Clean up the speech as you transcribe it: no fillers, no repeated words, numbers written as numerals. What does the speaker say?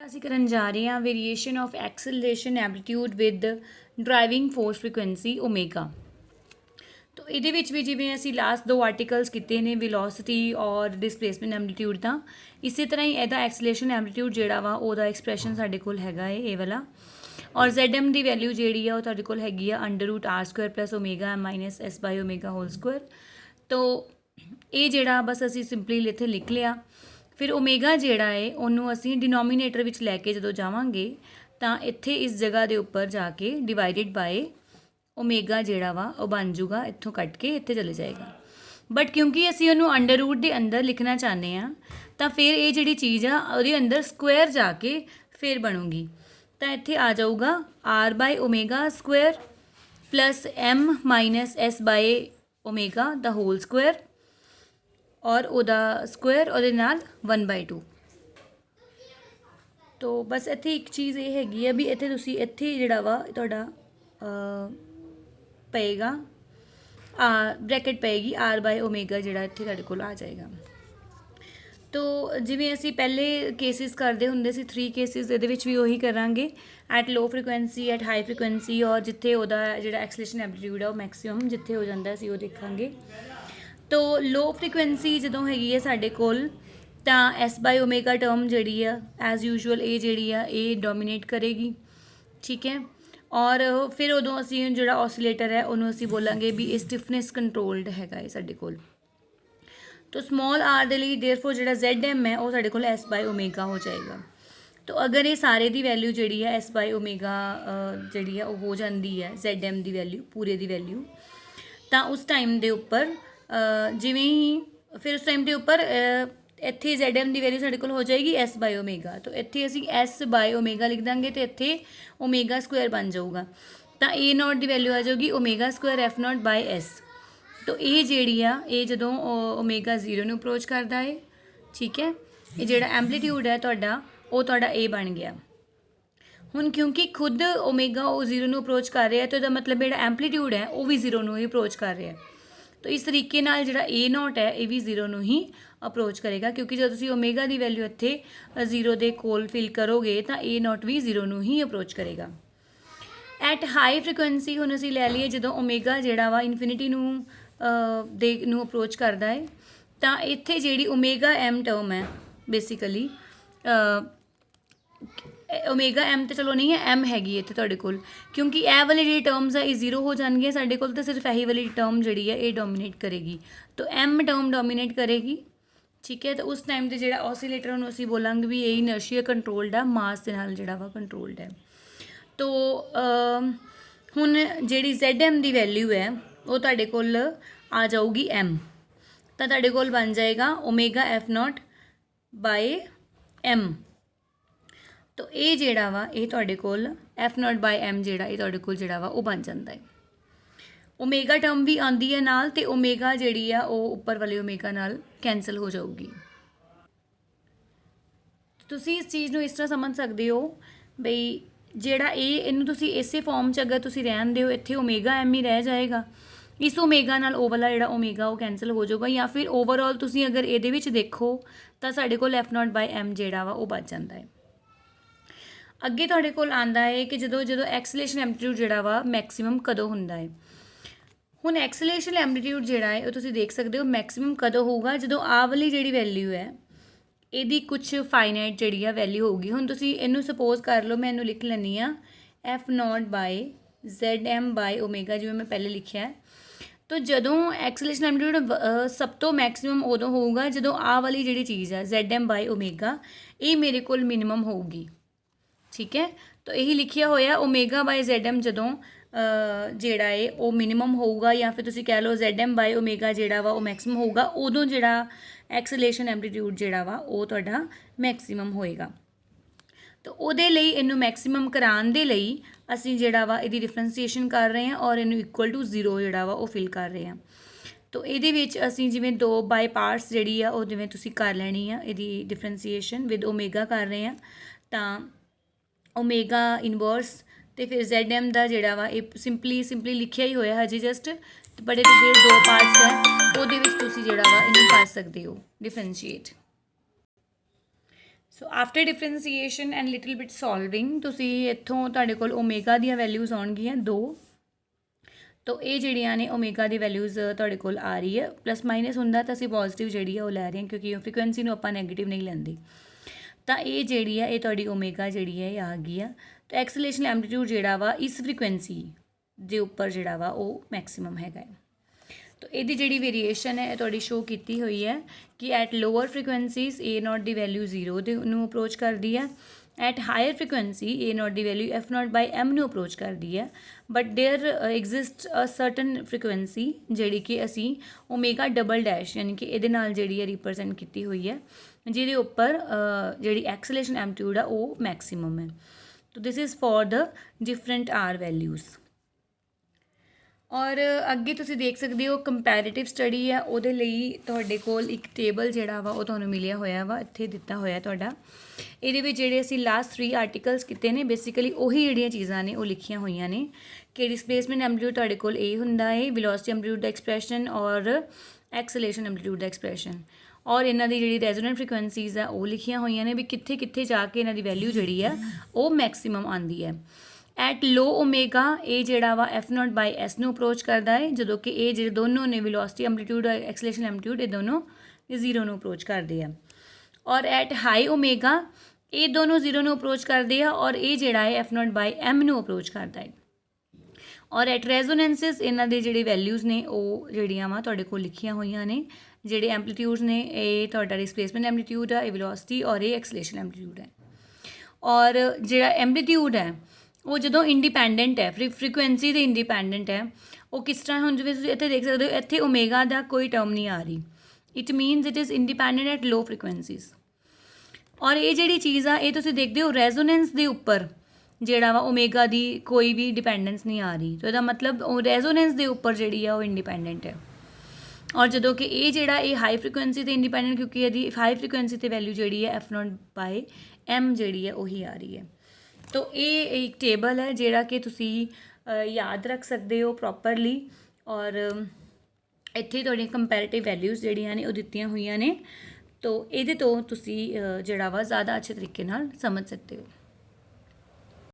ਅਸੀਂ ਕਰਨ ਜਾ ਰਹੇ ਹਾਂ variation of acceleration amplitude with driving force frequency omega. तो ये भी जिमें असी लास्ट दो आर्टिकल्स किए ने वेलोसिटी और डिसप्लेसमेंट एंपलीट्यूड का, इस तरह ही यदा एक्सलेशन एंपलीट्यूड जोड़ा वा ओदा एक्सप्रैशन साडे कोल हैगा है ये वाला। और ZM की वैल्यू जी तुहाडे कोल हैगी आ √r² plus omega m minus s by omega whole square. तो ये जोड़ा बस असी सिंपली इत्थे लिख लिया। फिर ओमेगा जोड़ा है उन्होंने असी डिनोमीनेटर विच लैके जो जावांगे तो इत्थे इस जगह के उपर जाके डिवाइडेड बाय ओमेगा जोड़ा वा वह बन जूगा, इत्थों कट के इत्थे चले जाएगा। बट क्योंकि असी उन्होंने √ के अंदर लिखना चाहते हैं तो फिर ये जी चीज़ आ वो अंदर स्क्वायर जाके फिर बनूगी। तो इत्थे आ जाऊगा r by omega square plus m minus s by omega the whole square और ओदा स्क्वायर और नाल 1/2। तो बस इत्थे एक चीज़ ये हैगी है भी इत्थे तुसी इत्थे जिहड़ा वा तुहाडा पेगा ब्रैकेट पेगी r बाय ओमेगा जिहड़ा इत्थे तुहाडे कोल आ जाएगा। तो जिवें असी पहले केसिस करते होंदे सी 3 केसिस इहदे विच भी उही करांगे at low frequency at high frequency और जिथे उहदा जिहड़ा एक्सलेशन एंपलीट्यूड है वो मैक्सीमम जिथे हो जाता असी वो देखांगे। तो लो फ्रीकुएंसी जदों हैगी है साडे कोल तां s बाय ओमेगा टर्म जिहड़ी आ एज यूजुअल ये जिहड़ी आ ये डोमीनेट करेगी, ठीक है। और फिर उदों असी जिहड़ा ऑसीलेटर है उन्होंने असी बोलांगे भी ये स्टिफनेस कंट्रोल्ड हैगा है साडे कोल। तो स्मॉल r दे लई देयरफॉर जिहड़ा ZM है वो साडे कोल s बाय ओमेगा हो जाएगा। तो अगर ये सारे दी वैल्यू जिहड़ी है s बाय ओमेगा जिहड़ी है वो हो जाती है ZM दी वैल्यू पूरे दी वैल्यू, तो उस टाइम दे उपर जिवें ही फिर उस टाइम के उपर इत्थे ZM की वैल्यू साडे कोल हो जाएगी s बाय ओमेगा। तो इत्थे असी s बाय ओमेगा लिख देंगे तो इत्थे ओमेगा स्क्वायर बन जाऊगा। तो A0 की वैल्यू आ जाएगी omega square f0 bye s। तो ये जिहड़ी आ ये जदों ओमेगा 0 नूं अप्रोच करता है, ठीक है, ये जिहड़ा एंपलीट्यूड है तुहाडा वो तुहाडा A बन गया। हुण क्योंकि खुद ओमेगा वो 0 नूं अप्रोच कर रहा है तो इसदा मतलब जिहड़ा एंपलीट्यूड है वो भी 0 नूं ही अप्रोच कर रहा है। तो इस तरीके नाल जिहड़ा A0 है ये भी 0 नूं ही अप्रोच करेगा, क्योंकि जब तुसीं ओमेगा की वैल्यू इत्थे 0 के कोल फिल करोगे तो A0 भी 0 नूं ही अप्रोच करेगा। एट हाई फ्रीकुएंसी हुण असीं लै लईए जदों ओमेगा जिहड़ा वा इनफिनिटी नूं अप्रोच करदा है तो इत्थे जिहड़ी ओमेगा m टर्म है बेसिकली ओमेगा m तो चलो नहीं है m हैगी इत्थे तुहाडे कोल, क्योंकि यह वाली जी टर्म्स है ये 0 हो जाएंगे साडे कोल तो सिर्फ यही वाली टर्म जिहड़ी है ये डोमीनेट करेगी। तो m टर्म डोमीनेट करेगी, ठीक है। तो उस टाइम पर जिहड़ा ऑसीलेटर उन्होंने असीं बोलांगे भी ये इनर्शिया कंट्रोल्ड है, मास दे नाल जिहड़ा वा कंट्रोल्ड है। तो हुण जिहड़ी ZM की वैल्यू है वो तुहाडे कोल आ जाऊगी m, तो तुहाडे कोल बन जाएगा ओमेगा f0 बाय m। तो ये जिहड़ा वा ये तुहाडे कोल f0 बाय m जिहड़ा ये तुहाडे कोल जिहड़ा वा वो बन जाता है। ओमेगा टर्म भी आती है नाल ते ओमेगा जिहड़ी आ वो उपर वाले ओमेगा नाल कैंसल हो जाऊगी। तुसीं इस चीज़ नूं इस तरह समझ सकते हो बई जिहड़ा ये इनू तुसीं इसे फॉर्म च अगर तुसीं रहन दिओ इत्थे ओमेगा m ही रह जाएगा, इस ओमेगा नाल ओ वाला जिहड़ा ओमेगा वो कैंसल हो जाऊगा। या फिर ओवरऑल तुसीं अगर इहदे विच देखो तो साडे कोल f0 बाय m जिहड़ा वा वो बच जाता है। अगे तुहाडे कोल आंदा है कि जदों एक्सलेशन एंपलीट्यूड जिहड़ा वा मैक्सीमम कदों हुंदा है। हुण एक्सलेशन एंपलीट्यूड जिहड़ा है वो तुसीं देख सकते हो मैक्सीमम कदों होगा जदों आ वाली जिहड़ी वैल्यू है ਇਹਦੀ कुछ फाइनाइट जिहड़ी आ वैल्यू होगी। हुण तुसीं इहनूं सपोज कर लो मैं इहनूं लिख लैनी आ f0 by ZM by omega जिवें मैं पहले लिखिया है। तो जदों एक्सलेशन एंपलीट्यूड सब तो मैक्सीमम उदों होगा जदों आ वाली जिहड़ी चीज़ है ZM बाय ओमेगा ये मेरे कोल मिनिमम होगी, ठीक है। तो यही लिखिया होया ओमेगा बाय ZM जदों जिहड़ा है वो मिनिमम होगा या फिर तुसीं कह लो ZM बाय ओमेगा जिहड़ा वा वो मैक्सीमम होगा उदों जिहड़ा एक्सलेशन एंपलीट्यूड जिहड़ा वा वो तुहाडा मैक्सीमम होएगा। तो उहदे लई इहनूं मैक्सीमम कराउण दे लई असीं जिहड़ा वा इहदी डिफरेंसीएशन कर रहे हैं और इहनूं इक्वल टू 0 जिहड़ा वा वो फिल कर रहे हैं। तो इहदे विच असीं जिवें 2 बाय पार्ट्स जिहड़ी आ वो जिवें तुसीं कर लैणी आ इहदी डिफरेंसीएशन विद ओमेगा कर रहे हैं तां ओमेगा इनवर्स तो फिर ZM का जिहड़ा वा ये सिंपली लिखिया ही होया हजे जस्ट बड़े जो 2 पार्ट्स है वो जिहड़ा वा इहनूं कर सकते हो differentiate. So after differentiation and little bit solving ਤੁਸੀਂ ਇੱਥੋਂ ਤੁਹਾਡੇ ਕੋਲ ਓਮੇਗਾ ਦੀਆਂ ਵੈਲਿਊਜ਼ ਆਉਣਗੀਆਂ 2। ਤੋ ਇਹ ਜਿਹੜੀਆਂ ਨੇ ਓਮੇਗਾ ਦੀ ਵੈਲਿਊਜ਼ ਤੁਹਾਡੇ ਕੋਲ ਆ ਰਹੀ ਹੈ, ਪਲੱਸ ਮਾਈਨਸ ਹੁੰਦਾ ਤਾਂ ਅਸੀਂ ਪੋਜ਼ੀਟਿਵ ਜਿਹੜੀ ਆ ਉਹ ਲੈ ਰਹੇ ਹਾਂ, ਕਿਉਂਕਿ ਫ੍ਰੀਕੁਐਂਸੀ ਨੂੰ ਆਪਾਂ ਨੈਗੇਟਿਵ ਨਹੀਂ ਲੈਂਦੇ। ਤਾਂ ਇਹ ਜਿਹੜੀ ਆ ਇਹ ਤੁਹਾਡੀ ਓਮੇਗਾ ਜਿਹੜੀ ਹੈ ਇਹ ਆ ਗਈ ਆ। ਤਾਂ ਐਕਸਲੇਸ਼ਨ ਐਂਪਲੀਟਿਊਡ ਜਿਹੜਾ ਵਾ ਇਸ ਫ੍ਰੀਕੁਐਂਸੀ ਦੇ ਉੱਪਰ ਜਿਹੜਾ ਵਾ ਉਹ ਮੈਕਸਿਮਮ ਹੈਗਾ ਹੈ। ਤਾਂ ਇਹਦੀ ਜਿਹੜੀ ਵੇਰੀਏਸ਼ਨ ਹੈ ਇਹ ਤੁਹਾਡੀ ਸ਼ੋ ਕੀਤੀ ਹੋਈ ਹੈ ਕਿ ਐਟ ਲੋਅਰ ਫ੍ਰੀਕੁਐਂਸੀਜ਼ A0 ਦੀ ਵੈਲਿਊ 0 ਦੇ ਨੂੰ ਅਪਰੋਚ ਕਰਦੀ ਹੈ, ਐਟ ਹਾਇਰ ਫ੍ਰੀਕੁਐਂਸੀ A0 ਦੀ ਵੈਲਿਊ F0/m ਨੂੰ ਅਪਰੋਚ ਕਰਦੀ ਹੈ, but there exist a certain frequency ਜਿਹੜੀ ਕਿ ਅਸੀਂ ਓਮੇਗਾ ਡਬਲ ਡੈਸ਼ ਯਾਨੀ ਕਿ ਇਹਦੇ ਨਾਲ ਜਿਹੜੀ ਹੈ ਰਿਪਰੈਜ਼ੈਂਟ ਕੀਤੀ ਹੋਈ ਹੈ, ਜਿਹਦੇ ਉੱਪਰ ਜਿਹੜੀ ਐਕਸਲੇਸ਼ਨ ਐਂਪਲੀਟਿਊਡ ਆ ਉਹ ਮੈਕਸਿਮਮ ਹੈ। तो this is for the different R values. और अगे तुसी देख सकते हो कंपैरेटिव स्टडी है, ਉਹਦੇ ਲਈ ਤੁਹਾਡੇ ਕੋਲ ਇੱਕ ਟੇਬਲ ਜਿਹੜਾ ਵਾ ਉਹ ਤੁਹਾਨੂੰ ਮਿਲਿਆ ਹੋਇਆ ਵਾ, ਇੱਥੇ ਦਿੱਤਾ ਹੋਇਆ ਤੁਹਾਡਾ। ਇਹਦੇ ਵਿੱਚ ਜਿਹੜੇ ਅਸੀਂ ਲਾਸਟ 3 ਆਰਟੀਕਲਸ ਕੀਤੇ ਨੇ ਬੇਸਿਕਲੀ ਉਹੀ ਜਿਹੜੀਆਂ ਚੀਜ਼ਾਂ ਨੇ ਉਹ ਲਿਖੀਆਂ ਹੋਈਆਂ ਨੇ ਕਿ ਡਿਸਪਲੇਸਮੈਂਟ ਐਂਪਲੀਟਿਊਡ ਤੁਹਾਡੇ ਕੋਲ ਇਹ ਹੁੰਦਾ ਹੈ, ਵੈਲੋਸਿਟੀ ਐਂਪਲੀਟਿਊਡ ਦਾ ਐਕਸਪ੍ਰੈਸ਼ਨ ਔਰ ਐਕਸਲੇਸ਼ਨ ਐਂਪਲੀਟਿਊਡ ਦਾ ਐਕਸਪ੍ਰੈਸ਼ਨ, ਔਰ ਇਹਨਾਂ ਦੀ ਜਿਹੜੀ ਰੈਜ਼ੋਨੈਂਟ ਫ੍ਰੀਕੁਐਂਸੀਜ਼ ਆ ਉਹ ਲਿਖੀਆਂ ਹੋਈਆਂ ਨੇ ਵੀ ਕਿੱਥੇ ਕਿੱਥੇ ਜਾ ਕੇ ਇਹਨਾਂ ਦੀ ਵੈਲਿਊ ਜਿਹੜੀ ਆ ਉਹ ਮੈਕਸਿਮਮ ਆਉਂਦੀ ਹੈ। ਐਟ ਲੋ ਓਮੇਗਾ ਇਹ ਜਿਹੜਾ ਵਾ F0/s ਨੂੰ ਅਪਰੋਚ ਕਰਦਾ ਹੈ, ਜਦੋਂ ਕਿ ਇਹ ਜਿਹੜੇ ਦੋਨੋਂ ਨੇ ਵੈਲੋਸਿਟੀ ਐਂਪਲੀਟਿਊਡ ਐਕਸਲੇਸ਼ਨ ਐਂਪਲੀਟਿਊਡ ਇਹ ਦੋਨੋਂ 0 ਨੂੰ ਅਪਰੋਚ ਕਰਦੇ ਆ। ਔਰ ਐਟ ਹਾਈ ਓਮੇਗਾ ਇਹ ਦੋਨੋਂ 0 ਨੂੰ ਅਪਰੋਚ ਕਰਦੇ ਆ ਔਰ ਇਹ ਜਿਹੜਾ ਹੈ F0/m ਨੂੰ ਅਪਰੋਚ ਕਰਦਾ ਹੈ। ਔਰ ਐਟ ਰੈਜ਼ੋਨੈਂਸਿਸ ਇਹਨਾਂ ਦੇ ਜਿਹੜੇ ਵੈਲਿਊਜ਼ ਨੇ ਉਹ ਜਿਹੜੀਆਂ ਵਾ ਤੁਹਾਡੇ ਕੋਲ ਲਿਖੀਆਂ ਹੋਈਆਂ ਨੇ। ਜਿਹੜੇ ਐਂਪਲੀਟਿਊਡਸ ਨੇ ਇਹ ਤੁਹਾਡਾ ਡਿਸਪਲੇਸਮੈਂਟ ਐਂਪਲੀਟਿਊਡ ਆ, ਇਹ ਵੈਲੋਸਿਟੀ ਔਰ ਇਹ ਐਕਸਲੇਸ਼ਨ ਐਂਪਲੀਟਿਊਡ ਹੈ। ਔਰ ਜਿਹੜਾ ਐਂਪਲੀਟਿਊਡ ਹੈ ਉਹ ਜਦੋਂ ਇੰਡੀਪੈਂਡੈਂਟ ਹੈ, ਫ੍ਰੀਕੁਐਂਸੀ ਦੇ ਇੰਡੀਪੈਂਡੈਂਟ ਹੈ, ਉਹ ਕਿਸ ਤਰ੍ਹਾਂ ਹੁਣ ਜਿਵੇਂ ਤੁਸੀਂ ਇੱਥੇ ਦੇਖ ਸਕਦੇ ਹੋ ਇੱਥੇ ਓਮੇਗਾ ਦਾ ਕੋਈ ਟਰਮ ਨਹੀਂ ਆ ਰਹੀ, it means it is independent at low frequencies. ਔਰ ਇਹ ਜਿਹੜੀ ਚੀਜ਼ ਆ ਇਹ ਤੁਸੀਂ ਦੇਖਦੇ ਹੋ ਰੈਜ਼ੋਨੈਂਸ ਦੇ ਉੱਪਰ ਜਿਹੜਾ ਵਾ ਓਮੇਗਾ ਦੀ ਕੋਈ ਵੀ ਡਿਪੈਂਡੈਂਸ ਨਹੀਂ ਆ ਰਹੀ, ਤਾਂ ਇਹਦਾ ਮਤਲਬ ਉਹ ਰੈਜ਼ੋਨੈਂਸ ਦੇ ਉੱਪਰ ਜਿਹੜੀ ਆ ਉਹ ਇੰਡੀਪੈਂਡੈਂਟ ਹੈ। ਔਰ ਜਦੋਂ ਕਿ ਇਹ ਜਿਹੜਾ ਇਹ ਹਾਈ ਫ੍ਰੀਕੁਐਂਸੀ 'ਤੇ ਇੰਡੀਪੈਂਡੈਂਟ, ਕਿਉਂਕਿ ਇਹਦੀ ਹਾਈ ਫ੍ਰੀਕੁਐਂਸੀ 'ਤੇ ਵੈਲਿਊ ਜਿਹੜੀ ਹੈ F0/m ਜਿਹੜੀ ਹੈ ਉਹੀ ਆ ਰਹੀ ਹੈ। ਤਾਂ ਇਹ ਇੱਕ ਟੇਬਲ ਹੈ ਜਿਹੜਾ ਕਿ ਤੁਸੀਂ ਯਾਦ ਰੱਖ ਸਕਦੇ ਹੋ ਪ੍ਰੋਪਰਲੀ, ਔਰ ਇੱਥੇ ਤੁਹਾਡੀਆਂ ਕੰਪੈਰੇਟਿਵ ਵੈਲਿਊਜ਼ ਜਿਹੜੀਆਂ ਨੇ ਉਹ ਦਿੱਤੀਆਂ ਹੋਈਆਂ ਨੇ। ਤਾਂ ਇਹਦੇ ਤੋਂ ਤੁਸੀਂ ਜਿਹੜਾ ਵਾ ਜ਼ਿਆਦਾ ਅੱਛੇ ਤਰੀਕੇ ਨਾਲ ਸਮਝ ਸਕਦੇ ਹੋ।